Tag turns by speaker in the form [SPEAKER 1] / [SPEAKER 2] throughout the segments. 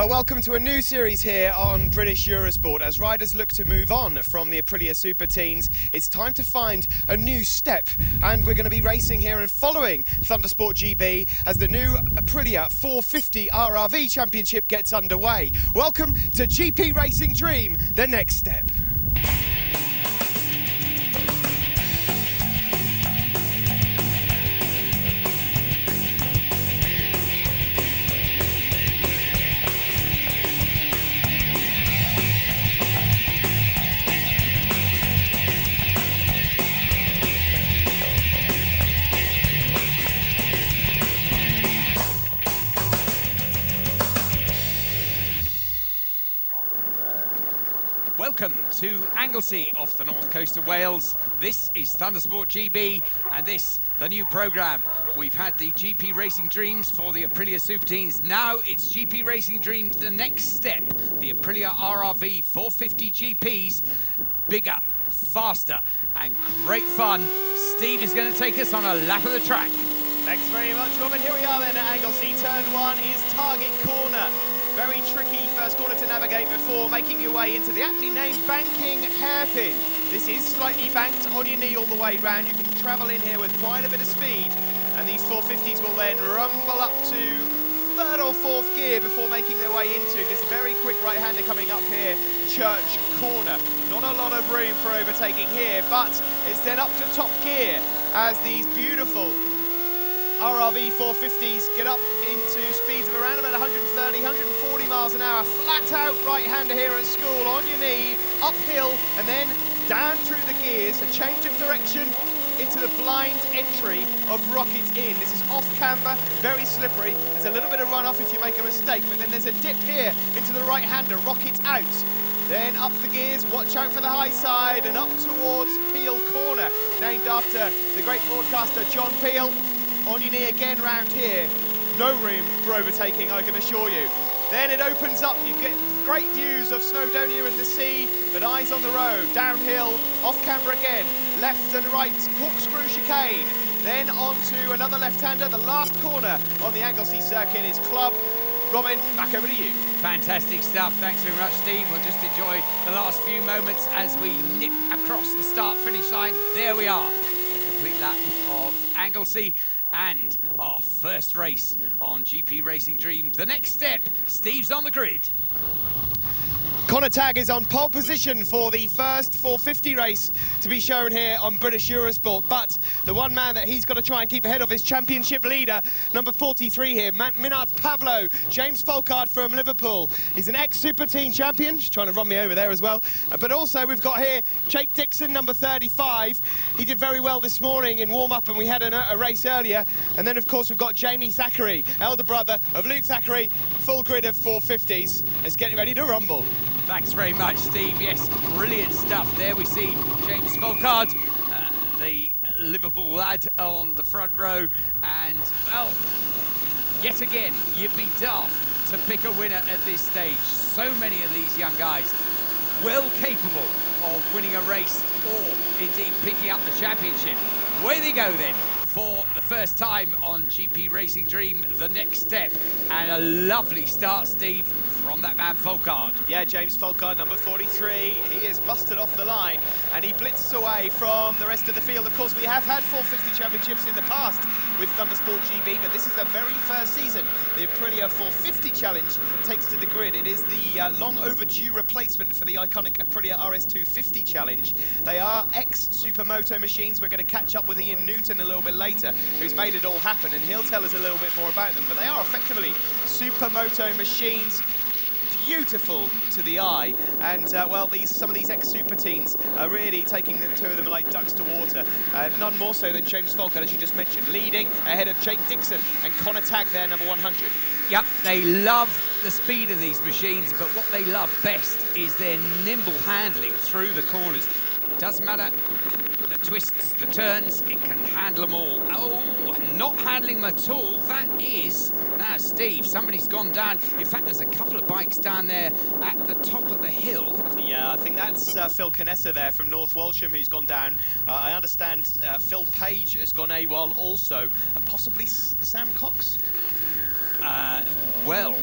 [SPEAKER 1] Well, welcome to a new series here on British Eurosport. As riders look to move on from the Aprilia Super Teens, it's time to find a new step. And we're going to be racing here and following Thundersport GB as the new Aprilia 450 RRV Championship gets underway. Welcome to GP Racing Dream, the next step.
[SPEAKER 2] Welcome to Anglesey off the north coast of Wales. This is Thundersport GB and this, the new programme. We've had the GP Racing Dreams for the Aprilia Super Teens. Now it's GP Racing Dreams, the next step. The Aprilia RRV 450 GPs, bigger, faster and great fun. Steve is going to take us on a lap of the track.
[SPEAKER 1] Thanks very much, Robin. Here we are then at Anglesey. Turn 1 is Target Corner. Very tricky first corner to navigate before making your way into the aptly named Banking Hairpin. This is slightly banked on your knee all the way round. You can travel in here with quite a bit of speed, and these 450s will then rumble up to third or fourth gear before making their way into this very quick right-hander coming up here, Church Corner. Not a lot of room for overtaking here, but it's then up to top gear as these beautiful RRV 450s get up into speeds of around about 130, 140 miles an hour. Flat out right-hander here at school, on your knee, uphill, and then down through the gears, a change of direction into the blind entry of Rocket In. This is off camber, very slippery. There's a little bit of runoff if you make a mistake, but then there's a dip here into the right-hander, Rocket Out. Then up the gears, watch out for the high side, and up towards Peel Corner, named after the great broadcaster John Peel. On your knee again round here. No room for overtaking, I can assure you. Then it opens up, you get great views of Snowdonia and the sea, but eyes on the road, downhill, off camber again, left and right, corkscrew chicane. Then on to another left-hander, the last corner on the Anglesey circuit is Club. Robin, back over to you.
[SPEAKER 2] Fantastic stuff. Thanks very much, Steve. We'll just enjoy the last few moments as we nip across the start-finish line. There we are. A complete lap of Anglesey and our first race on GP Racing Dream. The next step, Steve's on the grid.
[SPEAKER 1] Conor Tagg is on pole position for the first 450 race to be shown here on British Eurosport, but the one man that he's got to try and keep ahead of is championship leader, number 43 here, Minart Pavlo, James Folkard from Liverpool. He's an ex-Super Teen champion, just trying to run me over there as well, but also we've got here Jake Dixon, number 35. He did very well this morning in warm-up, and we had a race earlier, and then of course we've got Jamie Thackeray, elder brother of Luke Thackeray, full grid of 450s. Let's get ready to rumble.
[SPEAKER 2] Thanks very much, Steve. Yes, brilliant stuff. There we see James Folkard, the Liverpool lad on the front row. And, well, yet again, you'd be daft to pick a winner at this stage. So many of these young guys well capable of winning a race or indeed picking up the championship. Away they go then for the first time on GP Racing Dream, the next step. And a lovely start, Steve, from that man Folkard.
[SPEAKER 1] Yeah, James Folkard, number 43, he is busted off the line and he blitzes away from the rest of the field. Of course, we have had 450 championships in the past with Thundersport GB, but this is the very first season the Aprilia 450 Challenge takes to the grid. It is the long overdue replacement for the iconic Aprilia RS250 Challenge. They are ex-Supermoto machines. We're going to catch up with Ian Newton a little bit later, who's made it all happen, and he'll tell us a little bit more about them. But they are effectively Supermoto machines. Beautiful to the eye, and well, some of these ex-Super Teens are really taking the two of them like ducks to water. None more so than James Folkard, as you just mentioned, leading ahead of Jake Dixon and Conor Tagg there, number 100.
[SPEAKER 2] Yep, they love the speed of these machines, but what they love best is their nimble handling through the corners. Doesn't matter the twists, the turns, it can handle them all. Oh, not handling them at all, that is... Now, Steve, somebody's gone down. In fact, there's a couple of bikes down there at the top of the hill.
[SPEAKER 1] Yeah, I think that's Phil Canessa there from North Walsham who's gone down. I understand Phil Page has gone AWOL also, and possibly Sam Cox.
[SPEAKER 2] Well,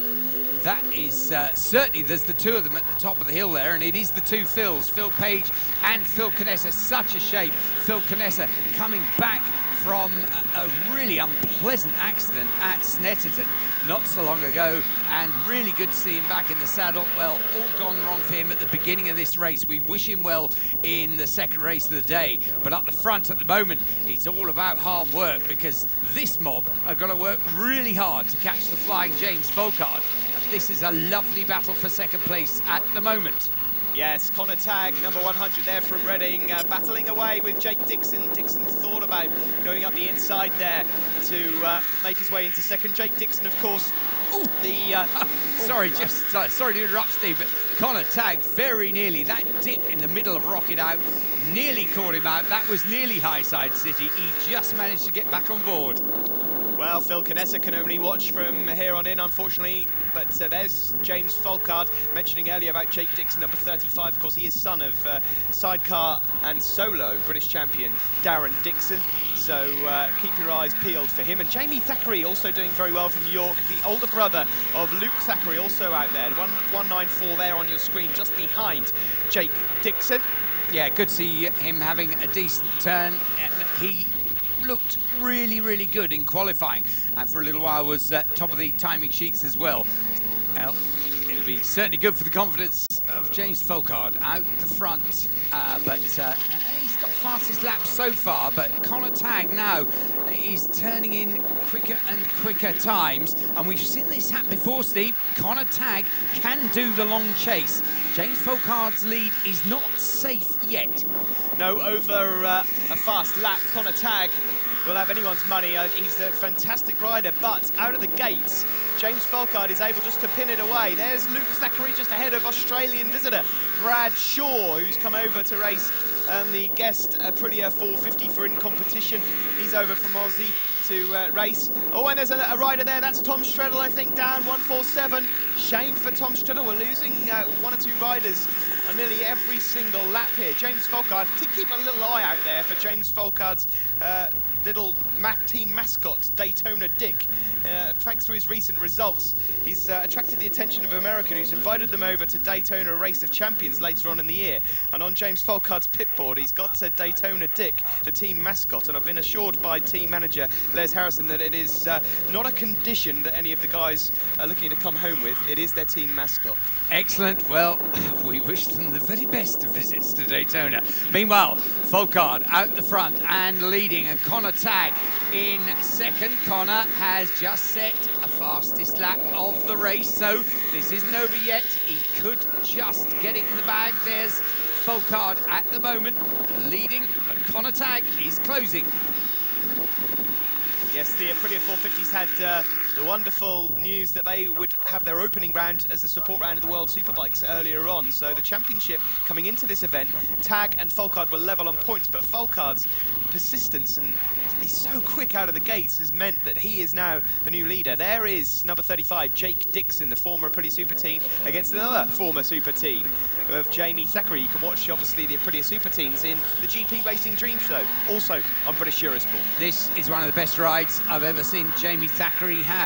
[SPEAKER 2] that is certainly, there's the two of them at the top of the hill there, and it is the two Phils, Phil Page and Phil Canessa. Such a shame. Phil Canessa coming back from a really unpleasant accident at Snetterton not so long ago, and really good to see him back in the saddle. Well, all gone wrong for him at the beginning of this race. We wish him well in the second race of the day, but up the front at the moment, it's all about hard work, because this mob are going to work really hard to catch the flying James Folkard, and this is a lovely battle for second place at the moment.
[SPEAKER 1] Yes, Connor Tagg, number 100 there from Reading, battling away with Jake Dixon. Dixon thought about going up the inside there to make his way into second. Jake Dixon, of course,
[SPEAKER 2] sorry to interrupt, Steve, but Connor Tagg very nearly, that dip in the middle of Rocket Out, nearly caught him out. That was nearly Highside City. He just managed to get back on board.
[SPEAKER 1] Well, Phil Canessa can only watch from here on in, unfortunately. But there's James Folkard, mentioning earlier about Jake Dixon, number 35. Of course, he is son of sidecar and solo British champion Darren Dixon. So keep your eyes peeled for him. And Jamie Thackeray also doing very well from York, the older brother of Luke Thackeray, also out there. 194 there on your screen, just behind Jake Dixon.
[SPEAKER 2] Yeah, good to see him having a decent turn. He looked really, really good in qualifying, and for a little while was top of the timing sheets as well. Well, it'll be certainly good for the confidence of James Folkard out the front, but he's got fastest lap so far, but Connor Tagg now is turning in quicker and quicker times, and we've seen this happen before, Steve. Connor Tagg can do the long chase. James Folkard's lead is not safe yet.
[SPEAKER 1] No, over a fast lap, Connor Tagg will have anyone's money. He's a fantastic rider, but out of the gates, James Folkard is able just to pin it away. There's Luke Thackeray just ahead of Australian visitor Brad Shaw, who's come over to race the guest Aprilia 450 for in competition. He's over from Aussie to race. Oh, and there's a rider there. That's Tom Streddle, I think, down 147. Shame for Tom Streddle. We're losing one or two riders on nearly every single lap here. James Folkard, to keep a little eye out there for James Folkard's little team mascot, Daytona Dick. Thanks to his recent results, he's attracted the attention of American, who's invited them over to Daytona Race of Champions later on in the year. And on James Folkard's pit board, he's got Daytona Dick, the team mascot. And I've been assured by team manager Les Harrison that it is not a condition that any of the guys are looking to come home with. It is their team mascot.
[SPEAKER 2] Excellent. Well, we wish them the very best of visits to Daytona. Meanwhile, Folkard out the front and leading, and Connor Tagg in second. Connor has just set a fastest lap of the race, so this isn't over yet. He could just get it in the bag. There's Folkard at the moment leading, but Connor Tagg is closing.
[SPEAKER 1] Yes, the Aprilia 450s had the wonderful news that they would have their opening round as the support round of the World Superbikes earlier on. So the championship coming into this event, Tagg and Folkard were level on points, but Folkard's persistence, and he's so quick out of the gates, has meant that he is now the new leader. There is number 35, Jake Dixon, the former Aprilia Super Team, against another former Super Team of Jamie Thackeray. You can watch, obviously, the Aprilia Super Teams in the GP Racing Dream Show, also on British Eurosport.
[SPEAKER 2] This is one of the best rides I've ever seen Jamie Thackeray have.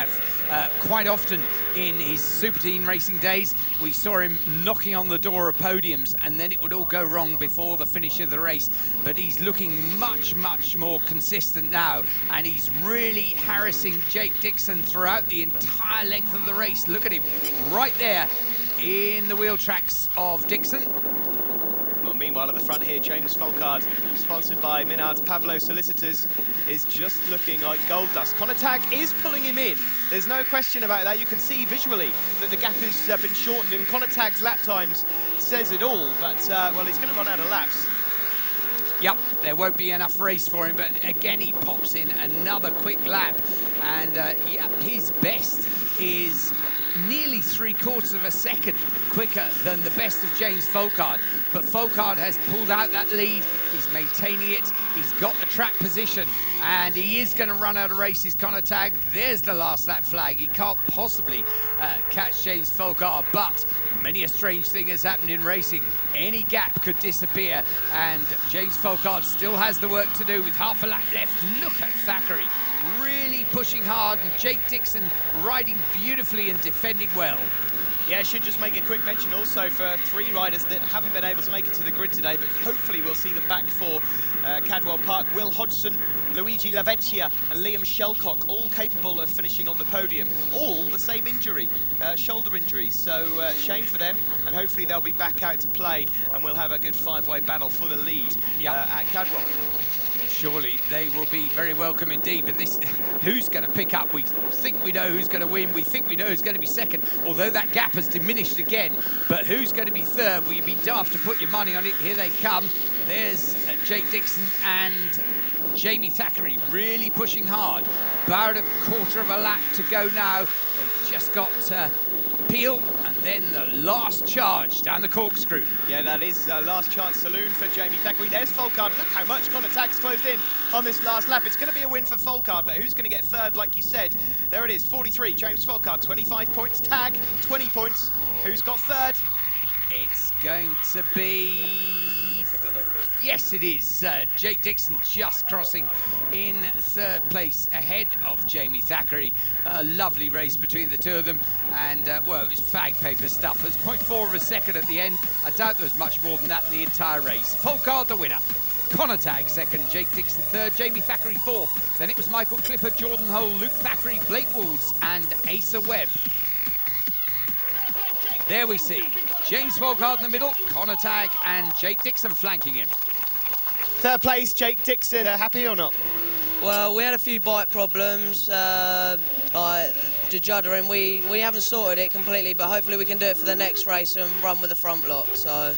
[SPEAKER 2] Quite often in his Super Team racing days, we saw him knocking on the door of podiums, and then it would all go wrong before the finish of the race. But he's looking much, much more consistent now, and he's really harassing Jake Dixon throughout the entire length of the race. Look at him right there in the wheel tracks of Dixon.
[SPEAKER 1] Well, meanwhile, at the front here, James Folkard, sponsored by Minard's Pavlo Solicitors, is just looking like gold dust. Connor Tagg is pulling him in. There's no question about that. You can see visually that the gap has been shortened, and Connor Tagg's lap times says it all. But, well, he's going to run out of laps.
[SPEAKER 2] Yep, there won't be enough race for him, but again, he pops in another quick lap. And, yeah, his best is nearly 3/4 of a second quicker than the best of James Folkard. But Folkard has pulled out that lead. He's maintaining it. He's got the track position, and he is going to run out of races. Connor Tagg, there's the last lap flag. He can't possibly catch James Folkard, but many a strange thing has happened in racing. Any gap could disappear, and James Folkard still has the work to do with half a lap left. Look at Thackeray really pushing hard, and Jake Dixon riding beautifully and defending well.
[SPEAKER 1] Yeah, I should just make a quick mention also for 3 riders that haven't been able to make it to the grid today, but hopefully we'll see them back for Cadwell Park. Will Hodgson, Luigi Lavecchia and Liam Shelcock, all capable of finishing on the podium. All the same injury, shoulder injuries, so shame for them, and hopefully they'll be back out to play, and we'll have a good 5-way battle for the lead at Cadwell.
[SPEAKER 2] Surely they will be very welcome indeed, but this, who's going to pick up? We think we know who's going to win, we think we know who's going to be second, although that gap has diminished again. But who's going to be third? Well, you'd be daft to put your money on it. Here they come. There's Jake Dixon and Jamie Thackeray really pushing hard. About a quarter of a lap to go now. They've just got Peel, and then the last charge down the corkscrew.
[SPEAKER 1] Yeah, that is last chance saloon for Jamie Thackeray. There's Folkard. Look how much Connor Tagg's closed in on this last lap. It's going to be a win for Folkard, but who's going to get third, like you said? There it is, 43, James Folkard, 25 points. Tagg, 20 points. Who's got third?
[SPEAKER 2] It's going to be... Yes, it is. Jake Dixon just crossing in third place ahead of Jamie Thackeray. A lovely race between the two of them. And, well, it was fag paper stuff. There's 0.4 of a second at the end. I doubt there was much more than that in the entire race. Folkard the winner. Connor Tagg second, Jake Dixon third, Jamie Thackeray fourth. Then it was Michael Clipper, Jordan Hole, Luke Thackeray, Blake Wools and Asa Webb. There we see James Folkard in the middle, Connor Tagg and Jake Dixon flanking him.
[SPEAKER 1] Third place, Jake Dixon, happy or not?
[SPEAKER 3] Well, we had a few bike problems, like the juddering. We haven't sorted it completely, but hopefully we can do it for the next race and run with the front lot. So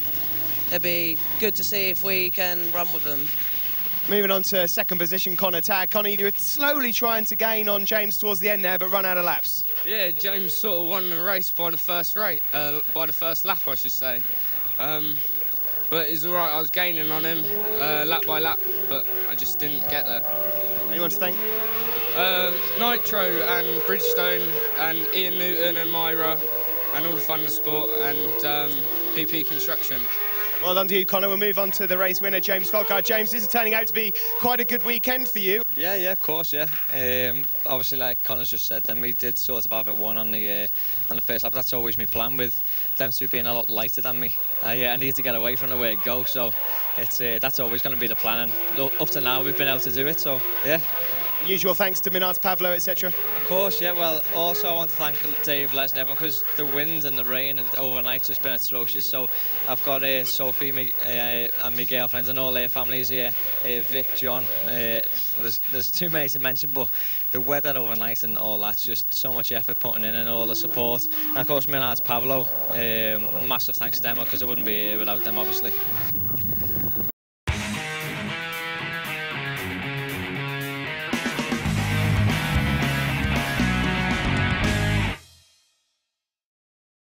[SPEAKER 3] it'd be good to see if we can run with them.
[SPEAKER 1] Moving on to second position, Connor Tagg. Connor, you were slowly trying to gain on James towards the end there, but run out of laps.
[SPEAKER 4] Yeah, James sort of won the race by the first lap, I should say. But it's all right, I was gaining on him lap by lap, but I just didn't get there.
[SPEAKER 1] Anyone to thank?
[SPEAKER 4] Nitro and Bridgestone and Ian Newton and Myra and all the Fun and Sport and PP Construction.
[SPEAKER 1] Well done to you, Connor. We'll move on to the race winner, James Folkard. James, this is turning out to be quite a good weekend for you.
[SPEAKER 5] Yeah, of course, yeah. Obviously, like Connor's just said, then we did sort of have it won on the first lap. That's always my plan with them two being a lot lighter than me. I need to get away from the way it goes, so it's that's always going to be the plan. And up to now, we've been able to do it, so yeah.
[SPEAKER 1] Usual thanks to Minards Pavlo, etc.
[SPEAKER 5] Of course, yeah. Well, also I want to thank Dave, Les and everyone, because the wind and the rain and overnight has been atrocious. So I've got Sophie and my girlfriends and all their families here, Vic, John. There's too many to mention, but the weather overnight and all that's just so much effort putting in and all the support. And of course, Minards Pavlo, massive thanks to them because I wouldn't be here without them, obviously.